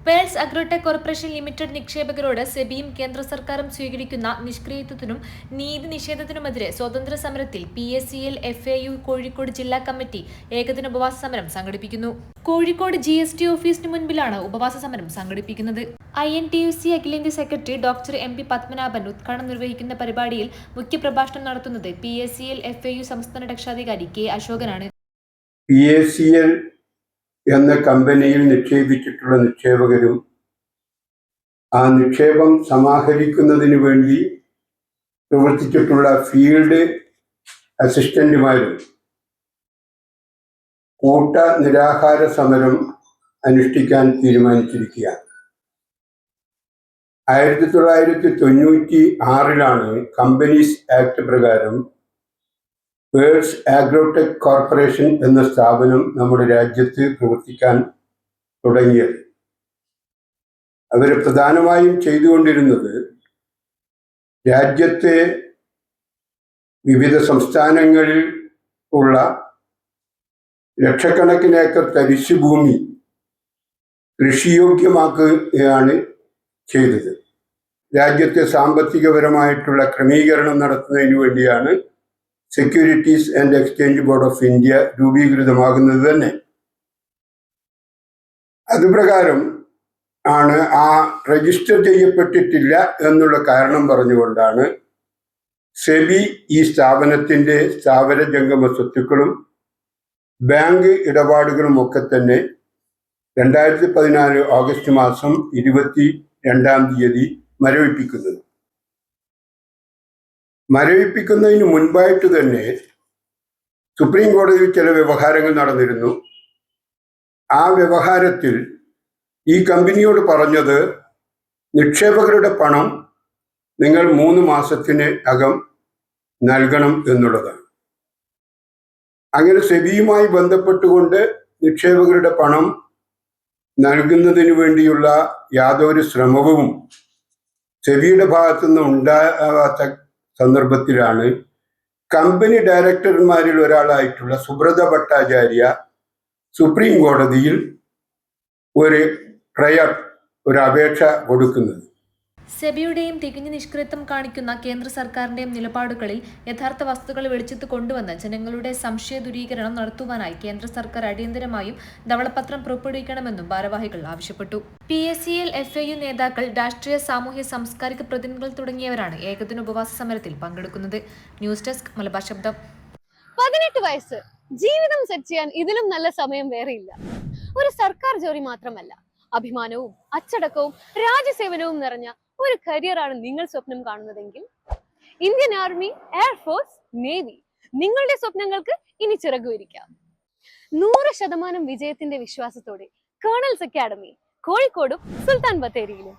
Pearls അഗ്രോടെക് corporation limited നിക്ഷേപകരോട് സെബിയും കേന്ദ്ര സർക്കാരും സ്വീകരിക്കുന്ന നിഷ്ക്രിയത്വത്തിനും നീതി നിഷേധത്തിനുമെതിരെ സ്വതന്ത്ര സമരത്തിൽ PSCL FAU കോഴിക്കോട് ജില്ലാ കമ്മിറ്റി ഏകദിന ഉപവാസ സമരം സംഘടിപ്പിക്കുന്നു. കോഴിക്കോട് GST ഓഫീസിന് മുൻപിലാണ് ഉപവാസ സമരം സംഘടിപ്പിക്കുന്നത്. INTUC അഖിലേന്ത്യാ സെക്രട്ടറി ഡോക്ടർ MP പത്മനാഭൻ ഉദ്ഘാടനം നിർവഹിക്കുന്ന പരിപാടിയിൽ മുഖ്യപ്രഭാഷണം നടത്തുന്നത് PSCL FAU സംസ്ഥാന രക്ഷാധികാരി K അശോകനാണ്. PSCL എന്ന കമ്പനിയിൽ നിക്ഷേപിച്ചിട്ടുള്ള നിക്ഷേപകരും ആ നിക്ഷേപം സമാഹരിക്കുന്നതിന് വേണ്ടി പ്രവർത്തിച്ചിട്ടുള്ള ഫീൽഡ് അസിസ്റ്റന്റുമാരും കൂട്ട നിരാഹാര സമരം അനുഷ്ഠിക്കാൻ തീരുമാനിച്ചിരിക്കുകയാണ്. 1996 കമ്പനീസ് ആക്ട് പ്രകാരം പേൾസ് അഗ്രോടെക് കോർപ്പറേഷൻ എന്ന സ്ഥാപനം നമ്മുടെ രാജ്യത്ത് പ്രവർത്തിക്കാൻ തുടങ്ങിയത്. അവർ പ്രധാനമായും ചെയ്തുകൊണ്ടിരുന്നത് രാജ്യത്തെ വിവിധ സംസ്ഥാനങ്ങളിൽ ഉള്ള ലക്ഷക്കണക്കിന് ഏക്കർ തരിശുഭൂമി കൃഷിയോഗ്യമാക്കുകയാണ് ചെയ്തത്. രാജ്യത്തെ സാമ്പത്തികപരമായിട്ടുള്ള ക്രമീകരണം നടത്തുന്നതിന് വേണ്ടിയാണ് securities and exchange board of India രൂപീകൃതമാകുന്നത് തന്നെ. അതുപ്രകാരം ആണ് ആ രജിസ്റ്റർ ചെയ്യപ്പെട്ടിട്ടില്ല എന്നുള്ള കാരണം പറഞ്ഞുകൊണ്ടാണ് സെബി ഈ സ്ഥാപനത്തിൻ്റെ സ്ഥാവര ജംഗമ സ്വത്തുക്കളും ബാങ്ക് ഇടപാടുകളും ഒക്കെ തന്നെ 2014 ഓഗസ്റ്റ് മാസം 22 മരവിപ്പിക്കുന്നത്. മരവിപ്പിക്കുന്നതിന് മുൻപായിട്ട് തന്നെ സുപ്രീം കോടതിയിൽ ചില വ്യവഹാരങ്ങൾ നടന്നിരുന്നു. ആ വ്യവഹാരത്തിൽ ഈ കമ്പനിയോട് പറഞ്ഞത് നിക്ഷേപകരുടെ പണം നിങ്ങൾ 3 മാസത്തിന് അകം നൽകണം എന്നുള്ളതാണ്. അങ്ങനെ സെബിയുമായി ബന്ധപ്പെട്ടുകൊണ്ട് നിക്ഷേപകരുടെ പണം നൽകുന്നതിന് വേണ്ടിയുള്ള യാതൊരു ശ്രമവും സെബിയുടെ ഭാഗത്തുനിന്ന് ഉണ്ടാകാത്ത സന്ദർഭത്തിലാണ് കമ്പനി ഡയറക്ടർമാരിൽ ഒരാളായിട്ടുള്ള സുബ്രത ഭട്ടാചാര്യ സുപ്രീം കോടതിയിൽ ഒരു അപേക്ഷ കൊടുക്കുന്നത്. സെബിയുടെയും തികഞ്ഞ നിഷ്ക്രിയത്വം കാണിക്കുന്ന കേന്ദ്ര സർക്കാരിന്റെയും നിലപാടുകളിൽ യഥാർത്ഥ വസ്തുക്കൾ വെളിച്ചത്ത് കൊണ്ടുവന്ന് ജനങ്ങളുടെ സംശയ ദൂരീകരണം നടത്തുവാനായി കേന്ദ്ര സർക്കാർ അടിയന്തരമായും ധവളപത്രം പുറപ്പെടുവിക്കണമെന്നും ഭാരവാഹികൾ ആവശ്യപ്പെട്ടു. PSCL FAU നേതാക്കൾ, രാഷ്ട്രീയ, സാമൂഹ്യ, സാംസ്കാരിക പ്രതിനിധികൾ തുടങ്ങിയവരാണ് ഏകദിന ഉപവാസ സമരത്തിൽ പങ്കെടുക്കുന്നത്. ന്യൂസ് ഡെസ്ക് മലബാർ ശബ്ദം. 18 വയസ്സ്, ജീവിതം സെറ്റ് ചെയ്യാൻ ഇതിലും നല്ല സമയം വേറെയില്ല. ഒരു സർക്കാർ ജോലി മാത്രമല്ല, അഭിമാനവും അച്ചടക്കവും രാജ്യസേവനവും നിറഞ്ഞ ഒരു കരിയറാണ് നിങ്ങൾ സ്വപ്നം കാണുന്നതെങ്കിൽ ഇന്ത്യൻ ആർമി, എയർഫോഴ്സ്, നേവി നിങ്ങളുടെ സ്വപ്നങ്ങൾക്ക് ഇനി ചിറകുവിരിക്കാം. 100% വിജയത്തിന്റെ വിശ്വാസത്തോടെ കേണൽസ് അക്കാഡമി കോഴിക്കോടും സുൽത്താൻ ബത്തേരിയിലും.